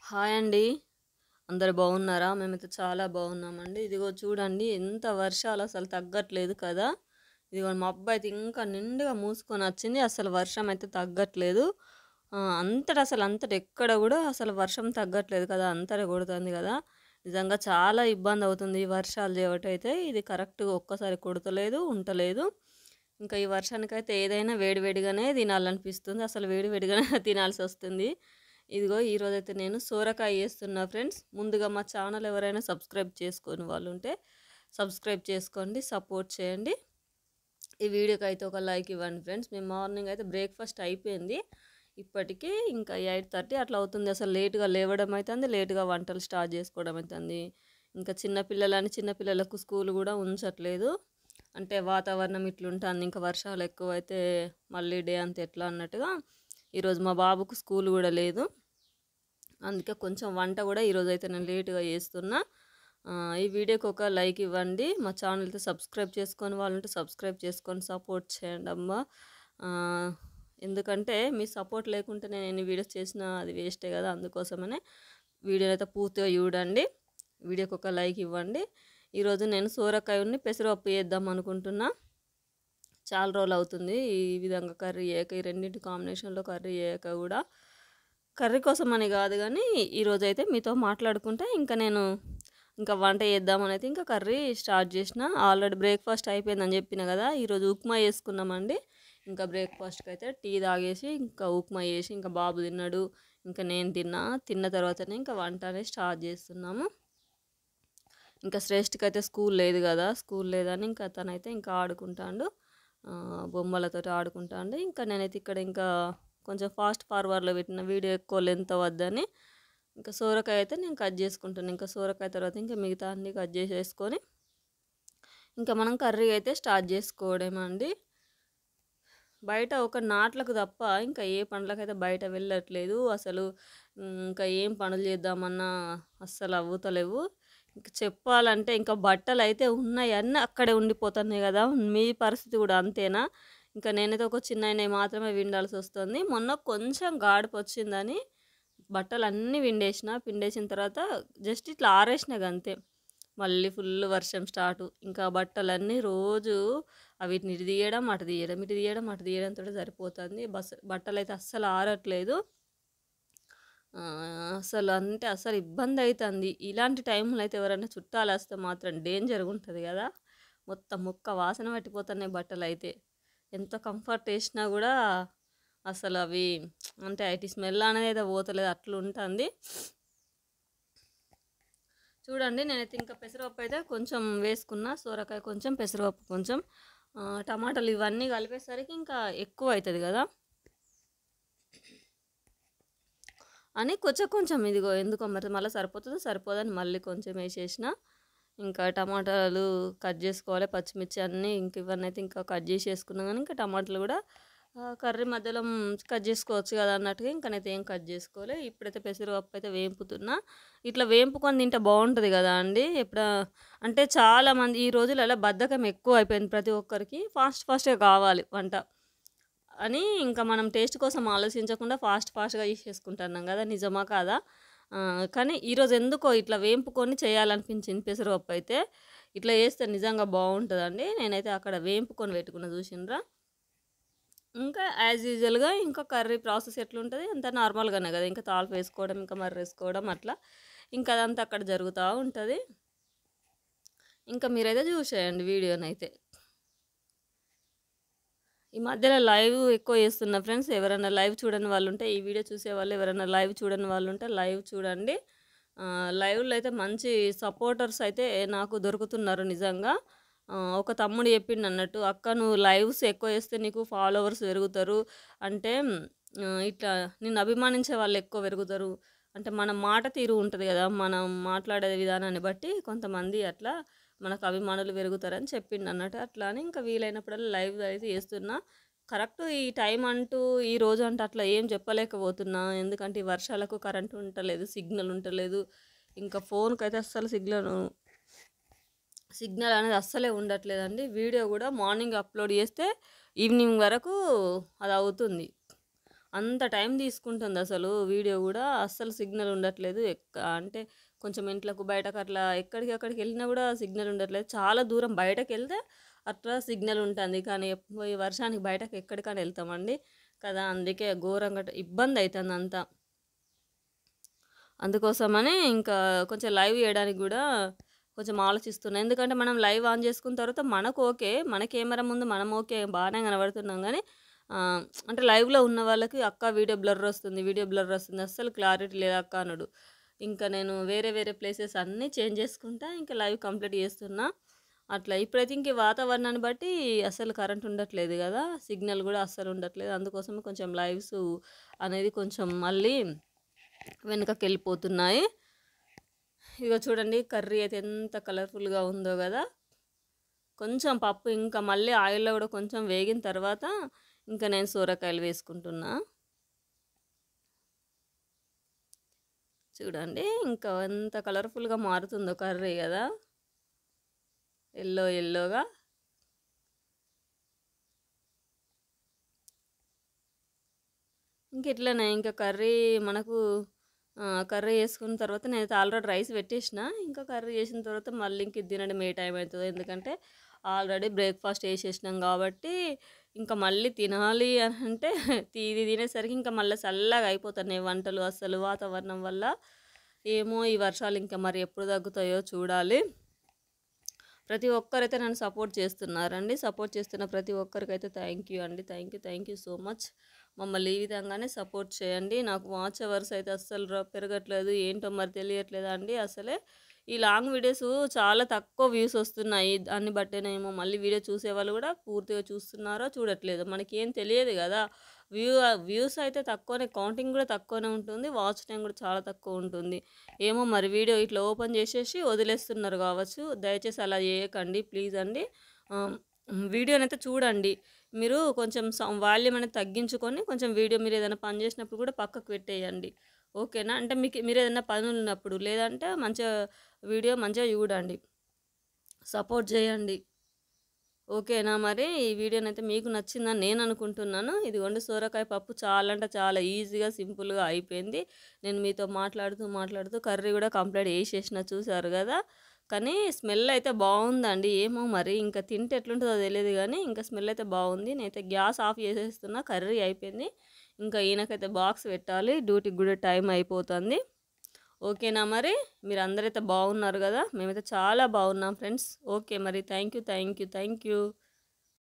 Hi అండి. అందరూ బాగున్నారా? మేమైతే చాలా బాగున్నామండి. ఇదిగో చూడండి ఎంత వర్షాలు అసలు తగ్గట్లేదు కదా! ఇదిగో మబ్బయితే ఇంకా నిండుగా మూసుకొనొచ్చింది. అసలు వర్షం అయితే తగ్గట్లేదు. అంతటా ఎక్కడ గూడా అసలు వర్షం తగ్గట్లేదు కదా! అంతట కొడుతుంది కదా! నిజంగా చాలా ఇబ్బందవుతుంది ఈ వర్షాలు జేయటయితే. ఇది కరెక్ట్‌గా ఒక్కసారి కొడతలేదు, ఉంటలేదు. ఇంకా ఈ వర్షానికైతే ఏదైనా వేడి వేడిగానే తినాలనిపిస్తుంది. అసలు వేడి వేడిగానే తినాల్సొస్తుంది. ఇదిగో ఈరోజైతే నేను సోరకాయ చేస్తున్నా ఫ్రెండ్స్. ముందుగా మా ఛానల్ ఎవరైనా సబ్స్క్రైబ్ చేసుకోని వాళ్ళుంటే సబ్స్క్రైబ్ చేసుకోండి, సపోర్ట్ చేయండి. ఈ వీడియోకైతే ఒక లైక్ ఇవ్వండి ఫ్రెండ్స్. మేము మార్నింగ్ అయితే బ్రేక్‌ఫాస్ట్ అయిపోయింది. ఇప్పటికి ఇంకా 8:30 అట్లా అవుతుంది. అసలు లేట్‌గా లేవడం అయితంది, లేట్‌గా వంటలు స్టార్ట్ చేసుకోవడం అయితంది. ఇంకా చిన్న పిల్లలకు స్కూల్ గూడా ఉంచట్లేదు. అంటే వాతావరణం ఇట్లుంటాంది. ఇంకా వర్షాలు ఎక్కువైతే మళ్ళీ డే అంతా ఎట్లా అన్నట్టుగా ఈరోజు మా బాబుకు స్కూల్ గూడా లేదు. అందుకే కొంచెం వంట గూడా ఈరోజైతే నేను లేట్‌గా చేస్తున్నా. ఈ వీడియోకి ఒక లైక్ ఇవ్వండి. మా ఛానల్‌తో సబ్స్క్రైబ్ చేసుకొని వాళ్ళుంటే సబ్స్క్రైబ్ చేసుకొని సపోర్ట్ చేయండమ్మా. ఆహ్, ఎందుకంటే మీ సపోర్ట్ లేకుంటే నేను ఎన్ని వీడియోస్ చేసినా అది వేస్టే గదా! అందుకోసమనే వీడియోనైతే పూర్తిగా చూడండి. వీడియోకి ఒక లైక్ ఇవ్వండి. ఈరోజు నేను సోరకాయని పెసరపప్పు చేద్దాం అనుకుంటున్నా. చాలా రోజులవుతుంది ఈ విధంగా కర్రీ చేయక. ఈ రెండిటి కాంబినేషన్‌లో కర్రీ చేయక గూడా. కర్రీ కోసమని గాదు గానీ, ఈరోజైతే మీతో మాట్లాడుకుంటా నేను ఇంకా వంట చేద్దామనైతే ఇంకా కర్రీ స్టార్ట్ జేషిన. ఆల్రెడీ బ్రేక్‌ఫాస్ట్ అయిపోయిందని జెప్పిన గదా! ఈరోజు ఉప్మా చేసుకున్నామండి. ఇంకా బ్రేక్‌ఫాస్ట్‌కైతే టీ తాగేసి, ఇంకా ఉప్మా చేసి, ఇంకా బాబు తిన్నాడు. ఇంకా నేను తిన్నా. తిన్న తర్వాతనే ఇంకా వంట అనేది స్టార్ట్ జేస్తున్నాము. ఇంకా శ్రేష్ఠకైతే స్కూల్ లేదు గదా! స్కూల్ లేదని ఇంకా తనైతే ఇంకా ఆడుకుంటాండు. బొమ్మలతోటి ఆడుకుంటాండు. ఇంకా నేనైతే ఇక్కడ ఇంకా కొంచెం ఫాస్ట్ ఫార్వర్డ్‌లో పెట్టిన వీడియో ఎక్కువ లెంత్ అవ్వద్దని. ఇంకా సోరకాయ అయితే నేను కట్ చేసుకుంటున్నా. ఇంకా సోరకాయ తర్వాత ఇంకా మిగతా అన్నీ కట్ చేసేసుకొని ఇంకా మనం కర్రీ అయితే స్టార్ట్ చేసుకోవడమేమండి. బయట ఒక నాట్లకు తప్ప ఇంకా ఏ పనులకైతే బయట వెళ్ళట్లేదు. అసలు ఇంకా ఏం పనులు చేద్దామన్నా అస్సలు అవ్వుతలేవు. ఇంక చెప్పాలంటే ఇంకా బట్టలైతే ఉన్నాయి. అన్నీ అక్కడే ఉండిపోతున్నాయి గదా! మీ పరిస్థితి గూడా అంతేనా? ఇంకా నేనైతే ఒక చిన్నయినయి మాత్రమే విండాల్సొస్తుంది. మొన్న కొంచెం గాడుపొచ్చిందని బట్టలన్నీ పిండేసిన. పిండేసిన తర్వాత జస్ట్ ఇట్లా ఆరేసిన గంతే. మళ్ళీ ఫుల్ వర్షం స్టార్టు. ఇంకా బట్టలన్నీ రోజు వీటిని ఇటు తీయడం, అటు తీయడం, ఇటు తీయడం, అటు తీయడంతోటే సరిపోతుంది. బట్టలైతే అస్సలు ఆరట్లేదు. అసలు అంటే అసలు ఇబ్బందయితంది. ఇలాంటి టైంలో అయితే ఎవరైనా చుట్టాలొస్తే మాత్రం డేంజర్‌గుంటది గదా! మొత్తం ముక్క వాసన పట్టిపోతున్నాయి బట్టలైతే. ఎంత కంఫర్ట్ ఏసినా గూడా అసలవి అంటే అయిటి స్మెల్ అనేదే పోతలేదు అట్లుంటంది. చూడండి నేనైతే ఇంకా పెసరపప్పు అయితే కొంచెం వేసుకున్నా. సోరకాయ కొంచెం, పెసరపప్పు కొంచెం, టమాటాలు ఇవన్నీ కలిపేసరికి ఇంకా ఎక్కువైతది గదా! అని కొంచెం కొంచెం ఇదిగో ఎందుకో మరి మళ్ళీ సరిపోతుందో సరిపోదని మళ్ళీ కొంచెం వేసేసిన. ఇంకా టమాటాలు కట్ చేసుకోవాలి, పచ్చిమిర్చి అన్నీ ఇంక ఇవన్నీ అయితే ఇంకా కట్ చేసేసుకున్నా కానీ ఇంకా టమాటాలు కూడా కర్రీ మధ్యలో కట్ చేసుకోవచ్చు కదా అన్నట్టుగా ఇంకా నేనైతే ఏం కట్ చేసుకోలే. ఇప్పుడైతే పెసరపప్పు అయితే వేంపుతున్నా. ఇట్లా వేంపుకొని తింటే బాగుంటుంది కదా అండి. అంటే చాలామంది ఈ రోజులలో బద్ధకం ఎక్కువ అయిపోయింది ప్రతి ఒక్కరికి. ఫాస్ట్‌గా కావాలి వంట అని ఇంకా మనం టేస్ట్ కోసం ఆలోచించకుండా ఫాస్ట్‌గా చేసేసుకుంటున్నాం కదా! నిజమా కాదా? కానీ ఈరోజు ఎందుకో ఇట్లా వేంపుకొని చేయాలనిపించింది పెసరపప్పు అయితే. ఇట్లా చేస్తే నిజంగా బాగుంటుందండి. నేనైతే అక్కడ వేంపుకొని పెట్టుకున్న చూసిండ్రా. ఇంకా యాజ్ యూజువల్‌గా ఇంకా కర్రీ ప్రాసెస్ ఎట్లుంటది అంతా నార్మల్‌గానే కదా! ఇంకా తాలింపు వేసుకోవడం, ఇంకా మర్రేసుకోవడం అట్లా. ఇంకా అదంతా అక్కడ జరుగుతా ఉంటది. ఇంకా మీరైతే చూసేయండి వీడియోనైతే. ఈ మధ్యలో లైవ్ ఎక్కువ చేస్తున్నా ఫ్రెండ్స్. ఎవరైనా లైవ్ చూడని వాళ్ళుంటే, ఈ వీడియో చూసేవాళ్ళు ఎవరైనా లైవ్ చూడని వాళ్ళుంటే లైవ్ చూడండి. లైవ్‌లో అయితే మంచి సపోర్టర్స్ అయితే నాకు దొరుకుతున్నారు నిజంగా. ఒక తమ్ముడు చెప్పిండన్నట్టు, "అక్క నువ్వు లైవ్స్ ఎక్కువ చేస్తే నీకు ఫాలోవర్స్ పెరుగుతారు. అంటే ఇట్లా నిన్ను అభిమానించే వాళ్ళు ఎక్కువ పెరుగుతారు. అంటే మన మాట తీరు ఉంటది కదా! మనం మాట్లాడే విధానాన్ని బట్టి కొంతమంది అట్లా మనకు అభిమానులు పెరుగుతారని చెప్పిండన్నట్టు. అట్లా అని ఇంకా వీలైనప్పుడల్లా లైవ్ అయితే చేస్తున్నా. కరెక్ట్ ఈ టైం అంటూ, ఈ రోజు అంటూ అట్లా ఏం చెప్పలేకపోతున్నా. ఎందుకంటే ఈ వర్షాలకు కరెంట్ ఉంటలేదు, సిగ్నల్ ఉంటలేదు. ఇంకా ఫోన్‌కైతే అస్సలు సిగ్నల్ అనేది అస్సలే ఉండట్లేదండి. వీడియో కూడా మార్నింగ్ అప్లోడ్ చేస్తే ఈవినింగ్ వరకు అది అవుతుంది. అంత టైం తీసుకుంటుంది అసలు వీడియో గూడా. అస్సలు సిగ్నల్ ఉండట్లేదు. అంటే కొంచెం ఇంట్లోకి బయటకు అట్లా ఎక్కడికి అక్కడికి వెళ్ళినా గూడా సిగ్నల్ ఉండట్లేదు. చాలా దూరం బయటకెళ్తే అట్లా సిగ్నల్ ఉంటుంది. కానీ ఈ వర్షానికి బయటకి ఎక్కడికైనా వెళ్తామండి కదా! అందుకే ఘోరంగా ఇబ్బందయితంది అంతా. అందుకోసమని ఇంకా కొంచెం లైవ్ చేయడానికి గూడా కొంచెం ఆలోచిస్తున్నా. ఎందుకంటే మనం లైవ్ ఆన్ చేసుకున్న తర్వాత మనకు ఓకే. మన కెమెరా ముందు మనం ఓకే. బానే కనబడుతున్నాం గానీ అంటే లైవ్‌లో ఉన్న వాళ్ళకి "అక్క వీడియో బ్లర్ వస్తుంది, వీడియో బ్లర్ వస్తుంది. అస్సలు క్లారిటీ లేదు అక్క" అనుడు. ఇంకా నేను వేరే వేరే ప్లేసెస్ అన్నీ చేంజ్ చేసుకుంటా ఇంకా లైవ్ కంప్లీట్ చేస్తున్నా. అట్లా ఇప్పుడైతే ఇంక ఈ వాతావరణాన్ని బట్టి అసలు కరెంట్ ఉండట్లేదు గదా! సిగ్నల్ గూడా అస్సలు ఉండట్లేదు. అందుకోసమే కొంచెం లైవ్స్ అనేది కొంచెం మళ్ళీ వెనకకెళ్ళిపోతున్నాయి. ఇగో చూడండి కర్రీ అయితే ఎంత కలర్‌ఫుల్‌గా ఉందో గదా! కొంచెం పప్పు ఇంకా మళ్ళీ ఆయిల్‌లో గూడా కొంచెం వేగిన తర్వాత ఇంకా నేను సొరకాయలు వేసుకుంటున్నా. చూడండి ఇంకా ఎంత కలర్‌ఫుల్‌గా మారుతుందో కర్రీ గదా! యెల్లోగా. ఇంక ఇట్లనే ఇంకా కర్రీ మనకు కర్రీ చేసుకున్న తర్వాత నేనైతే ఆల్రెడీ రైస్ పెట్టేసిన. ఇంకా కర్రీ చేసిన తర్వాత మళ్ళీ ఇంక ఇది తినడం ఏ టైం అయితదో. ఎందుకంటే ఆల్రెడీ బ్రేక్‌ఫాస్ట్ చేసేసినాం కాబట్టి ఇంకా మళ్ళీ తినాలి అని అంటే ఇది తినేసరికి ఇంకా మళ్ళీ చల్లగా అయిపోతున్నాయి వంటలు అస్సలు వాతావరణం వల్ల. ఏమో ఈ వర్షాలు ఇంకా మరి ఎప్పుడు తగ్గుతాయో చూడాలి. ప్రతి ఒక్కరైతే నన్ను సపోర్ట్ చేస్తున్నారండి. సపోర్ట్ చేస్తున్న ప్రతి ఒక్కరికైతే థ్యాంక్ యూ అండి. Thank you so much. మమ్మల్ని ఈ విధంగానే సపోర్ట్ చేయండి. నాకు వాచ్ అవర్స్ అయితే అస్సలు పెరగట్లేదు. ఏంటో మరి తెలియట్లేదండి అసలే. ఈ లాంగ్ వీడియోస్ చాలా తక్కువ వ్యూస్ వస్తున్నాయి. దాన్ని బట్టేనేమో మళ్ళీ వీడియో చూసేవాళ్ళు కూడా పూర్తిగా చూస్తున్నారో చూడట్లేదో మనకేం తెలియదు కదా! వ్యూస్ అయితే తక్కువనే, కౌంటింగ్ కూడా తక్కువనే ఉంటుంది. వాచ్ టైం కూడా చాలా తక్కువ ఉంటుంది. ఏమో మరి వీడియో ఇట్లా ఓపెన్ చేసేసి వదిలేస్తున్నారు కావచ్చు. దయచేసి అలా చేయకండి ప్లీజ్ అండి. వీడియోనైతే చూడండి. మీరు కొంచెం వాల్యూమ్ అనేది తగ్గించుకొని కొంచెం వీడియో మీరు ఏదైనా పని చేసినప్పుడు కూడా పక్కకు పెట్టేయండి. ఓకేనా? అంటే మీరు ఏదైనా పనులున్నప్పుడు లేదంటే మంచిగా వీడియో మంచిగా చూడండి. సపోర్ట్ చేయండి. ఓకేనా మరి? ఈ వీడియోనైతే మీకు నచ్చిందని నేను అనుకుంటున్నాను. ఇదిగోండి సొరకాయ పప్పు చాలా అంటే చాలా ఈజీగా, సింపుల్‌గా అయిపోయింది. నేను మీతో మాట్లాడుతూ కర్రీ కూడా కంప్లీట్ చేసేసిన చూసారు కదా! కానీ స్మెల్ అయితే బావుందండి. ఏమో మరి ఇంకా తింటే ఎట్లుంటదో తెలీదు గానీ, ఇంకా స్మెల్ అయితే బావుంది. నేనైతే గ్యాస్ ఆఫ్ చేసేస్తున్నా. కర్రీ అయిపోయింది. ఇంకా ఈయనకైతే బాక్స్ పెట్టాలి. డ్యూటీకి కూడా టైం అయిపోతుంది. ఓకేనా మరి? మీరందరైతే బాగున్నారు గదా! మేమైతే చాలా బాగున్నాం ఫ్రెండ్స్. ఓకే మరి. Thank you.